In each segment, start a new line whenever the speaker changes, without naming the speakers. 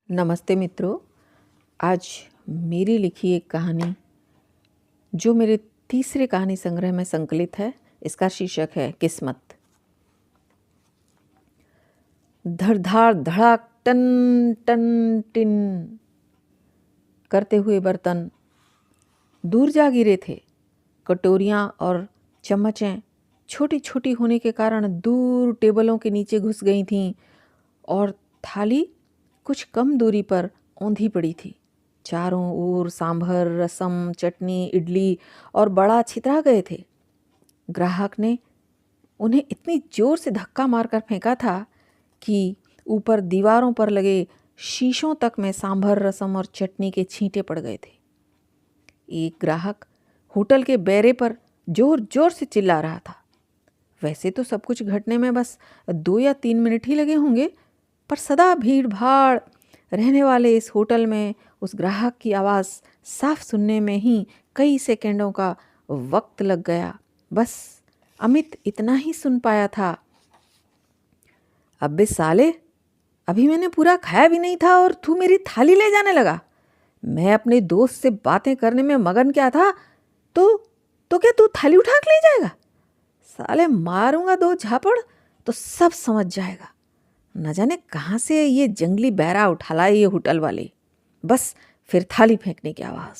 नमस्ते मित्रों। आज मेरी लिखी एक कहानी जो मेरे तीसरे कहानी संग्रह में संकलित है, इसका शीर्षक है किस्मत। धड़धाड़ धड़ाक टन टन टिन करते हुए बर्तन दूर जा गिरे थे। कटोरियाँ और चम्मचें छोटी छोटी होने के कारण दूर टेबलों के नीचे घुस गई थीं और थाली कुछ कम दूरी पर औंधी पड़ी थी। चारों ओर सांभर, रसम, चटनी, इडली और बड़ा छितरा गए थे। ग्राहक ने उन्हें इतनी जोर से धक्का मारकर फेंका था कि ऊपर दीवारों पर लगे शीशों तक में सांभर, रसम और चटनी के छींटे पड़ गए थे। एक ग्राहक होटल के बैरे पर जोर जोर से चिल्ला रहा था। वैसे तो सब कुछ घटने में बस 2 या 3 मिनट ही लगे होंगे, पर सदा भीड़ भाड़ रहने वाले इस होटल में उस ग्राहक की आवाज़ साफ सुनने में ही कई सेकंडों का वक्त लग गया। बस अमित इतना ही सुन पाया था। अबे साले, अभी मैंने पूरा खाया भी नहीं था और तू मेरी थाली ले जाने लगा। मैं अपने दोस्त से बातें करने में मगन क्या था, तो क्या तू थाली उठा के ले जाएगा? साले मारूंगा 2 झापड़ तो सब समझ जाएगा। न जाने कहाँ से ये जंगली बैरा उठा लाए ये होटल वाले। बस फिर थाली फेंकने की आवाज़।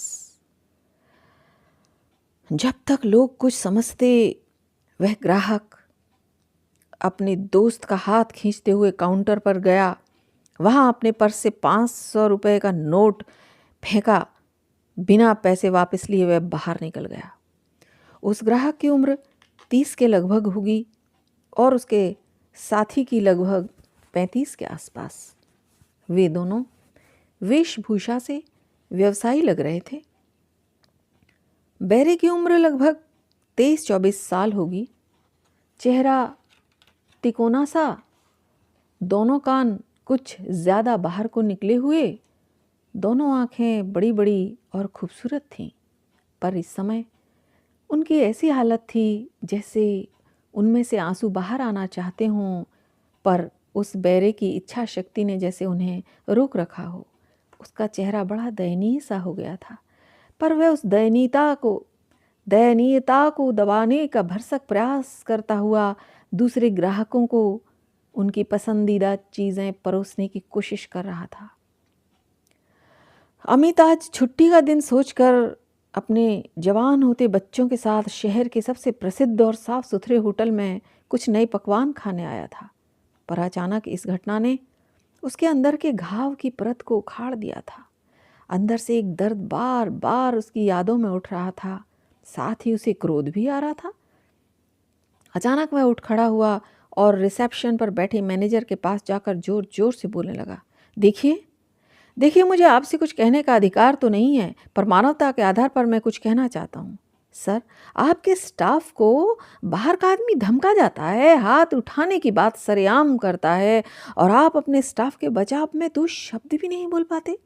जब तक लोग कुछ समझते, वह ग्राहक अपने दोस्त का हाथ खींचते हुए काउंटर पर गया। वहाँ अपने पर्स से 500 रुपये का नोट फेंका। बिना पैसे वापस लिए वह बाहर निकल गया। उस ग्राहक की उम्र 30 के लगभग होगी और उसके साथी की लगभग 35 के आसपास। वे दोनों वेशभूषा से व्यवसायी लग रहे थे। बैरे की उम्र लगभग 23-24 साल होगी। चेहरा तिकोना सा, दोनों कान कुछ ज़्यादा बाहर को निकले हुए, दोनों आँखें बड़ी बड़ी और खूबसूरत थीं। पर इस समय उनकी ऐसी हालत थी जैसे उनमें से आंसू बाहर आना चाहते हों, पर उस बैरे की इच्छा शक्ति ने जैसे उन्हें रोक रखा हो। उसका चेहरा बड़ा दयनीय सा हो गया था, पर वह उस दयनीयता को दबाने का भरसक प्रयास करता हुआ दूसरे ग्राहकों को उनकी पसंदीदा चीज़ें परोसने की कोशिश कर रहा था। अमित आज छुट्टी का दिन सोचकर अपने जवान होते बच्चों के साथ शहर के सबसे प्रसिद्ध और साफ सुथरे होटल में कुछ नए पकवान खाने आया था। पर अचानक इस घटना ने उसके अंदर के घाव की परत को उखाड़ दिया था। अंदर से एक दर्द बार बार उसकी यादों में उठ रहा था, साथ ही उसे क्रोध भी आ रहा था। अचानक वह उठ खड़ा हुआ और रिसेप्शन पर बैठे मैनेजर के पास जाकर जोर जोर से बोलने लगा। देखिए, मुझे आपसे कुछ कहने का अधिकार तो नहीं है, पर मानवता के आधार पर मैं कुछ कहना चाहता हूँ। सर, आपके स्टाफ को बाहर का आदमी धमका जाता है, हाथ उठाने की बात सरेआम करता है और आप अपने स्टाफ के बचाव में 2 शब्द भी नहीं बोल पाते।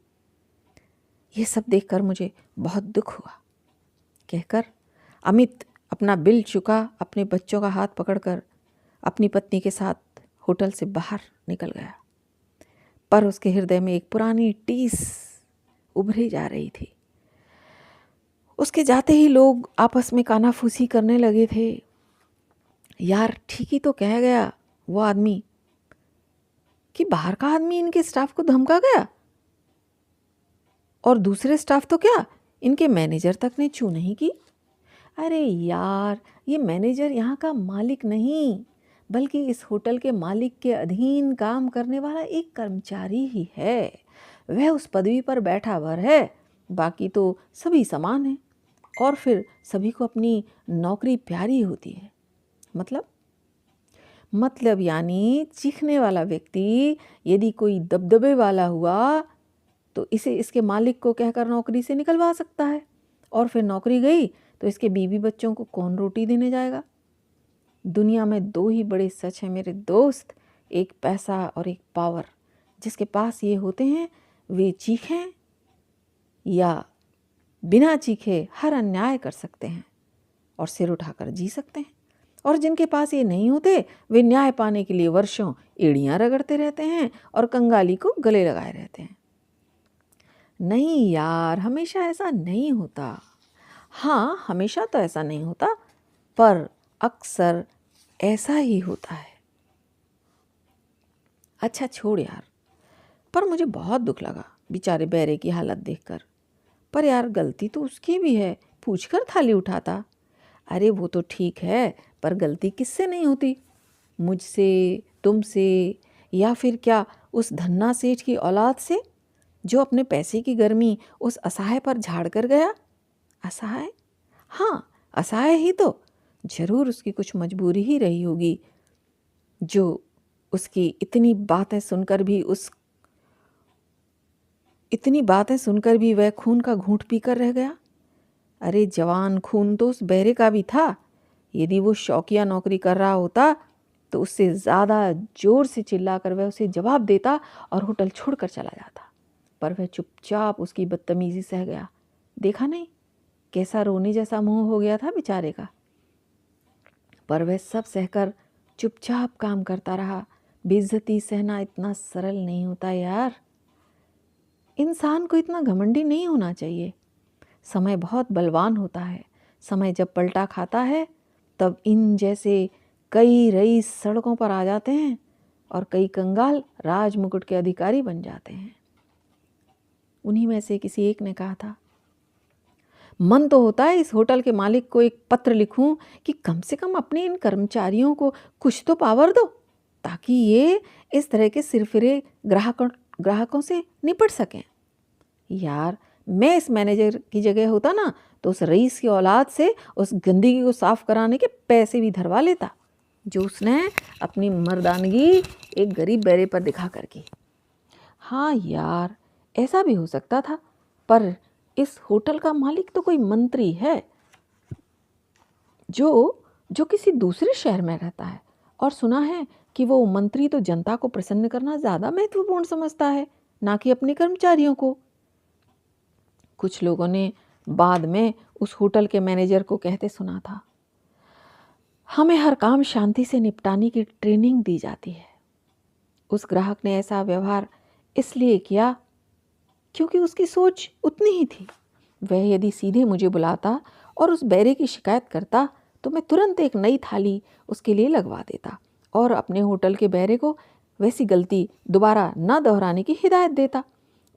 ये सब देखकर मुझे बहुत दुख हुआ। कहकर अमित अपना बिल चुका अपने बच्चों का हाथ पकड़कर अपनी पत्नी के साथ होटल से बाहर निकल गया। पर उसके हृदय में एक पुरानी टीस उभरी जा रही थी। उसके जाते ही लोग आपस में कानाफूसी करने लगे थे। यार, ठीक ही तो कह गया वो आदमी कि बाहर का आदमी इनके स्टाफ को धमका गया, और दूसरे स्टाफ तो क्या, इनके मैनेजर तक ने छू नहीं की। अरे यार, ये मैनेजर यहाँ का मालिक नहीं, बल्कि इस होटल के मालिक के अधीन काम करने वाला एक कर्मचारी ही है। वह उस पदवी पर बैठा भर है, बाकी तो सभी समान हैं। और फिर सभी को अपनी नौकरी प्यारी होती है। मतलब यानी चीखने वाला व्यक्ति यदि कोई दबदबे वाला हुआ तो इसे इसके मालिक को कहकर नौकरी से निकलवा सकता है, और फिर नौकरी गई तो इसके बीवी बच्चों को कौन रोटी देने जाएगा। दुनिया में 2 ही बड़े सच हैं मेरे दोस्त, एक पैसा और एक पावर। जिसके पास ये होते हैं वे चीखें या बिना चीखे हर अन्याय कर सकते हैं और सिर उठाकर जी सकते हैं, और जिनके पास ये नहीं होते वे न्याय पाने के लिए वर्षों एड़ियाँ रगड़ते रहते हैं और कंगाली को गले लगाए रहते हैं। नहीं यार, हमेशा ऐसा नहीं होता। हाँ, हमेशा तो ऐसा नहीं होता, पर अक्सर ऐसा ही होता है। अच्छा छोड़ यार, पर मुझे बहुत दुख लगा बेचारे बैरे की हालत देखकर। पर यार गलती तो उसकी भी है, पूछकर थाली उठाता। अरे वो तो ठीक है, पर गलती किससे नहीं होती? मुझसे, तुमसे, या फिर क्या उस धन्ना सेठ की औलाद से, जो अपने पैसे की गर्मी उस असहाय पर झाड़ कर गया? असहाय? हाँ, असहाय ही तो। जरूर उसकी कुछ मजबूरी ही रही होगी, जो उसकी इतनी बातें सुनकर भी वह खून का घूंट पीकर रह गया। अरे जवान, खून तो उस बहरे का भी था। यदि वो शौकिया नौकरी कर रहा होता तो उससे ज़्यादा जोर से चिल्लाकर वह उसे जवाब देता और होटल छोड़कर चला जाता। पर वह चुपचाप उसकी बदतमीजी सह गया। देखा नहीं कैसा रोने जैसा मुंह हो गया था बेचारे का। पर वह सब सहकर चुपचाप काम करता रहा। बेइज्जती सहना इतना सरल नहीं होता यार। इंसान को इतना घमंडी नहीं होना चाहिए। समय बहुत बलवान होता है। समय जब पलटा खाता है तब इन जैसे कई रईस सड़कों पर आ जाते हैं और कई कंगाल राज मुकुट के अधिकारी बन जाते हैं। उन्हीं में से किसी एक ने कहा था, मन तो होता है इस होटल के मालिक को एक पत्र लिखूं कि कम से कम अपने इन कर्मचारियों को कुछ तो पावर दो, ताकि ये इस तरह के सिरफिरे ग्राहकों से निपट सकें। यार मैं इस मैनेजर की जगह होता ना तो उस रईस की औलाद से उस गंदगी को साफ कराने के पैसे भी धरवा लेता, जो उसने अपनी मर्दानगी एक गरीब बैरे पर दिखा कर की। हाँ यार, ऐसा भी हो सकता था, पर इस होटल का मालिक तो कोई मंत्री है जो किसी दूसरे शहर में रहता है, और सुना है कि वो मंत्री तो जनता को प्रसन्न करना ज़्यादा महत्वपूर्ण समझता है, ना कि अपने कर्मचारियों को। कुछ लोगों ने बाद में उस होटल के मैनेजर को कहते सुना था, हमें हर काम शांति से निपटाने की ट्रेनिंग दी जाती है। उस ग्राहक ने ऐसा व्यवहार इसलिए किया क्योंकि उसकी सोच उतनी ही थी। वह यदि सीधे मुझे बुलाता और उस बैरे की शिकायत करता तो मैं तुरंत एक नई थाली उसके लिए लगवा देता और अपने होटल के बैरे को वैसी गलती दोबारा न दोहराने की हिदायत देता।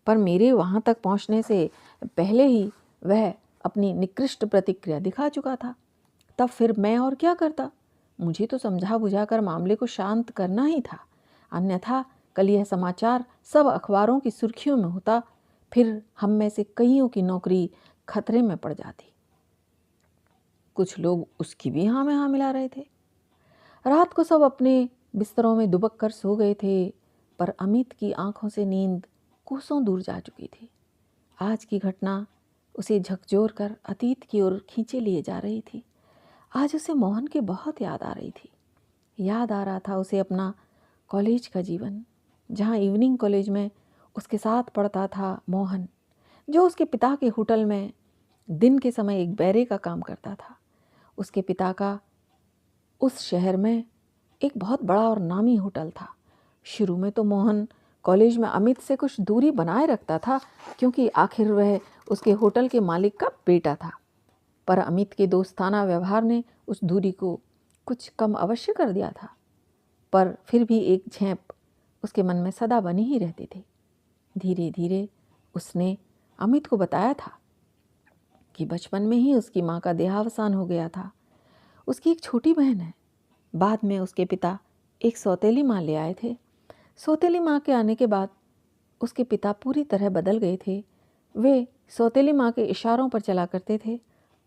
पर मेरे वहाँ तक पहुँचने से पहले ही वह अपनी निकृष्ट प्रतिक्रिया दिखा चुका था। तब फिर मैं और क्या करता? मुझे तो समझा बुझाकर मामले को शांत करना ही था, अन्यथा कल यह समाचार सब अखबारों की सुर्खियों में होता, फिर हम में से कईयों की नौकरी खतरे में पड़ जाती। कुछ लोग उसकी भी हाँ में हाँ मिला रहे थे। रात को सब अपने बिस्तरों में दुबक कर सो गए थे, पर अमित की आंखों से नींद कोसों दूर जा चुकी थी। आज की घटना उसे झकझोर कर अतीत की ओर खींचे लिए जा रही थी। आज उसे मोहन की बहुत याद आ रही थी। याद आ रहा था उसे अपना कॉलेज का जीवन, जहाँ इवनिंग कॉलेज में उसके साथ पढ़ता था मोहन, जो उसके पिता के होटल में दिन के समय एक बैरे का काम करता था। उसके पिता का उस शहर में एक बहुत बड़ा और नामी होटल था। शुरू में तो मोहन कॉलेज में अमित से कुछ दूरी बनाए रखता था, क्योंकि आखिर वह उसके होटल के मालिक का बेटा था। पर अमित के दोस्ताना व्यवहार ने उस दूरी को कुछ कम अवश्य कर दिया था, पर फिर भी एक झेप उसके मन में सदा बनी ही रहती थी। धीरे धीरे उसने अमित को बताया था कि बचपन में ही उसकी माँ का देहावसान हो गया था। उसकी एक छोटी बहन है। बाद में उसके पिता एक सौतेली माँ ले आए थे। सौतेली माँ के आने के बाद उसके पिता पूरी तरह बदल गए थे। वे सौतेली माँ के इशारों पर चला करते थे।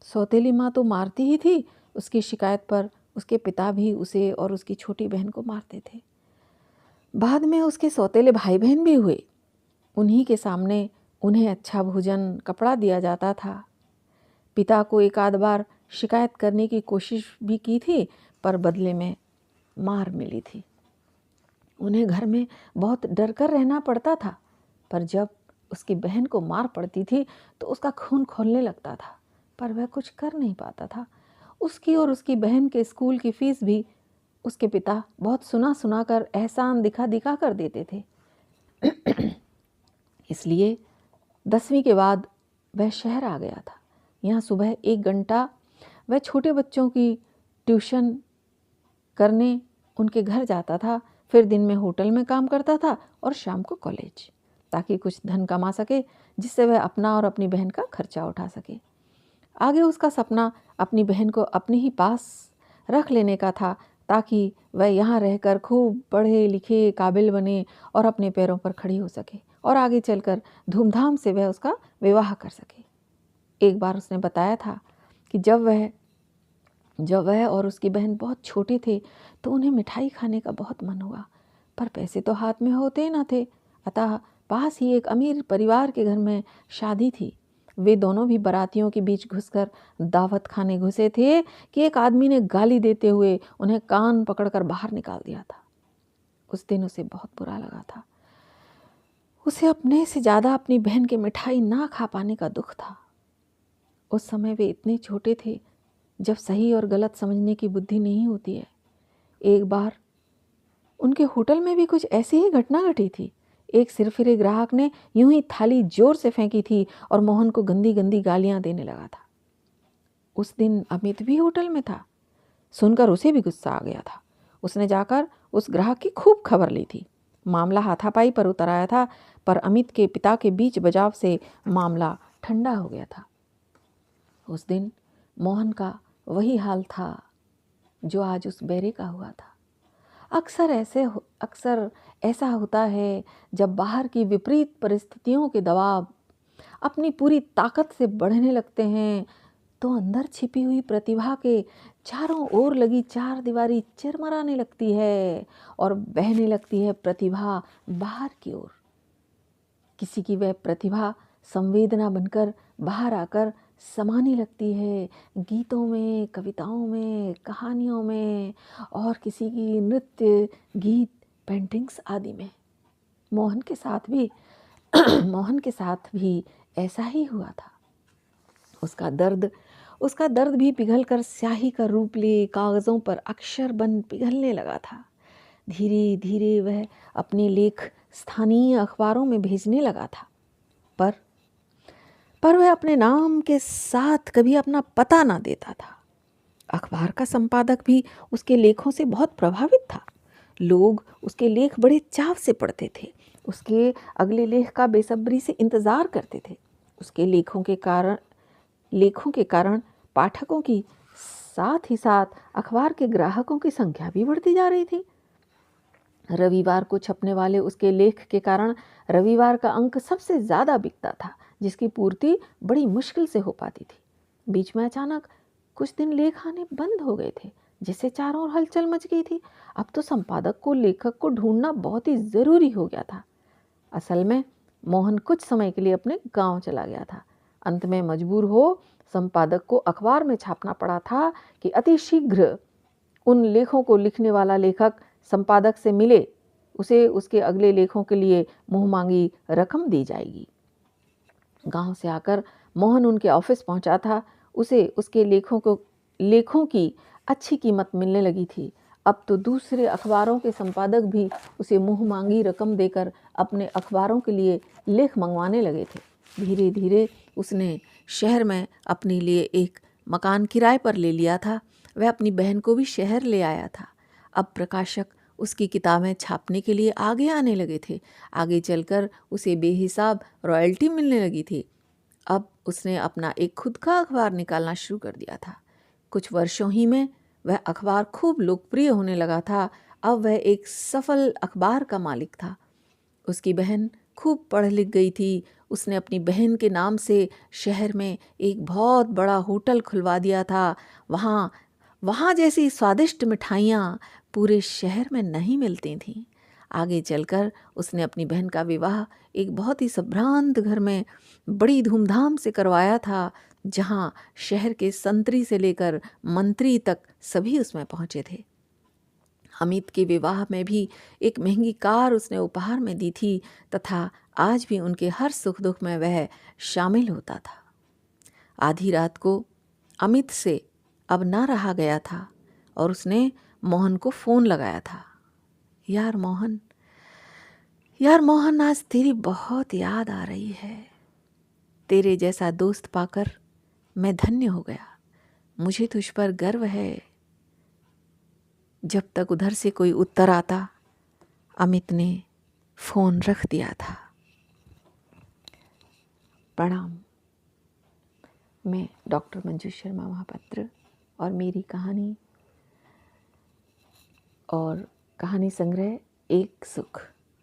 सौतेली माँ तो मारती ही थी, उसकी शिकायत पर उसके पिता भी उसे और उसकी छोटी बहन को मारते थे। बाद में उसके सौतेले भाई बहन भी हुए। उन्हीं के सामने उन्हें अच्छा भोजन कपड़ा दिया जाता था। पिता को एक आध बार शिकायत करने की कोशिश भी की थी, पर बदले में मार मिली थी। उन्हें घर में बहुत डर कर रहना पड़ता था, पर जब उसकी बहन को मार पड़ती थी तो उसका खून खौलने लगता था, पर वह कुछ कर नहीं पाता था। उसकी और उसकी बहन के स्कूल की फीस भी उसके पिता बहुत सुना सुना कर एहसान दिखा दिखा कर देते थे। इसलिए 10वीं के बाद वह शहर आ गया था। यहाँ सुबह 1 घंटा वह छोटे बच्चों की ट्यूशन करने उनके घर जाता था, फिर दिन में होटल में काम करता था और शाम को कॉलेज, ताकि कुछ धन कमा सके जिससे वह अपना और अपनी बहन का खर्चा उठा सके। आगे उसका सपना अपनी बहन को अपने ही पास रख लेने का था, ताकि वह यहाँ रहकर खूब पढ़े लिखे काबिल बने और अपने पैरों पर खड़ी हो सके और आगे चलकर धूमधाम से वह उसका विवाह कर सके। एक बार उसने बताया था कि जब वह और उसकी बहन बहुत छोटे थे तो उन्हें मिठाई खाने का बहुत मन हुआ, पर पैसे तो हाथ में होते ही न थे। अतः पास ही एक अमीर परिवार के घर में शादी थी। वे दोनों भी बारातियों के बीच घुसकर दावत खाने घुसे थे कि एक आदमी ने गाली देते हुए उन्हें कान पकड़कर बाहर निकाल दिया था। उस दिन उसे बहुत बुरा लगा था। उसे अपने से ज़्यादा अपनी बहन की मिठाई ना खा पाने का दुख था। उस समय वे इतने छोटे थे जब सही और गलत समझने की बुद्धि नहीं होती है। एक बार उनके होटल में भी कुछ ऐसी ही घटना घटी थी। एक सिरफिरे ग्राहक ने यूं ही थाली जोर से फेंकी थी और मोहन को गंदी गंदी गालियां देने लगा था। उस दिन अमित भी होटल में था। सुनकर उसे भी गुस्सा आ गया था। उसने जाकर उस ग्राहक की खूब खबर ली थी। मामला हाथापाई पर उतर आया था, पर अमित के पिता के बीच बचाव से मामला ठंडा हो गया था। उस दिन मोहन का वही हाल था जो आज उस बेरे का हुआ था। अक्सर ऐसा होता है जब बाहर की विपरीत परिस्थितियों के दबाव अपनी पूरी ताकत से बढ़ने लगते हैं तो अंदर छिपी हुई प्रतिभा के चारों ओर लगी चार दीवारी चिरमराने लगती है और बहने लगती है प्रतिभा बाहर की ओर। किसी की वह प्रतिभा संवेदना बनकर बाहर आकर समाने लगती है गीतों में, कविताओं में, कहानियों में और किसी की नृत्य, गीत, पेंटिंग्स आदि में। मोहन के साथ भी ऐसा ही हुआ था। उसका दर्द भी पिघलकर स्याही का रूप ले कागज़ों पर अक्षर बन पिघलने लगा था। धीरे धीरे वह अपने लेख स्थानीय अखबारों में भेजने लगा था, पर वह अपने नाम के साथ कभी अपना पता ना देता था। अखबार का संपादक भी उसके लेखों से बहुत प्रभावित था। लोग उसके लेख बड़े चाव से पढ़ते थे, उसके अगले लेख का बेसब्री से इंतज़ार करते थे। उसके लेखों के कारण पाठकों की साथ ही साथ अखबार के ग्राहकों की संख्या भी बढ़ती जा रही थी। रविवार को छपने वाले उसके लेख के कारण रविवार का अंक सबसे ज़्यादा बिकता था, जिसकी पूर्ति बड़ी मुश्किल से हो पाती थी। बीच में अचानक कुछ दिन लेख आने बंद हो गए थे, जिससे चारों ओर हलचल मच गई थी। अब तो संपादक को लेखक को ढूंढना बहुत ही ज़रूरी हो गया था। असल में मोहन कुछ समय के लिए अपने गांव चला गया था। अंत में मजबूर हो संपादक को अखबार में छापना पड़ा था कि अति शीघ्र उन लेखों को लिखने वाला लेखक संपादक से मिले, उसे उसके अगले लेखों के लिए मुँह मांगी रकम दी जाएगी। गांव से आकर मोहन उनके ऑफिस पहुंचा था। उसे उसके लेखों की अच्छी कीमत मिलने लगी थी। अब तो दूसरे अखबारों के संपादक भी उसे मुँह मांगी रकम देकर अपने अखबारों के लिए लेख मंगवाने लगे थे। धीरे धीरे उसने शहर में अपने लिए एक मकान किराए पर ले लिया था। वह अपनी बहन को भी शहर ले आया था। अब प्रकाशक उसकी किताबें छापने के लिए आगे आने लगे थे। आगे चलकर उसे बेहिसाब रॉयल्टी मिलने लगी थी। अब उसने अपना एक खुद का अखबार निकालना शुरू कर दिया था। कुछ वर्षों ही में वह अखबार खूब लोकप्रिय होने लगा था। अब वह एक सफल अखबार का मालिक था। उसकी बहन खूब पढ़ लिख गई थी। उसने अपनी बहन के नाम से शहर में एक बहुत बड़ा होटल खुलवा दिया था। वहाँ जैसी स्वादिष्ट मिठाइयाँ पूरे शहर में नहीं मिलती थीं। आगे चलकर उसने अपनी बहन का विवाह एक बहुत ही संभ्रांत घर में बड़ी धूमधाम से करवाया था, जहाँ शहर के संतरी से लेकर मंत्री तक सभी उसमें पहुँचे थे। अमित के विवाह में भी एक महंगी कार उसने उपहार में दी थी तथा आज भी उनके हर सुख दुख में वह शामिल होता था। आधी रात को अमित से अब ना रहा गया था और उसने मोहन को फ़ोन लगाया था। यार मोहन, आज तेरी बहुत याद आ रही है। तेरे जैसा दोस्त पाकर मैं धन्य हो गया। मुझे तुझ पर गर्व है। जब तक उधर से कोई उत्तर आता, अमित ने फ़ोन रख दिया था। प्रणाम। मैं डॉक्टर मंजू शर्मा महापात्र और मेरी कहानी और कहानी संग्रह एक सुख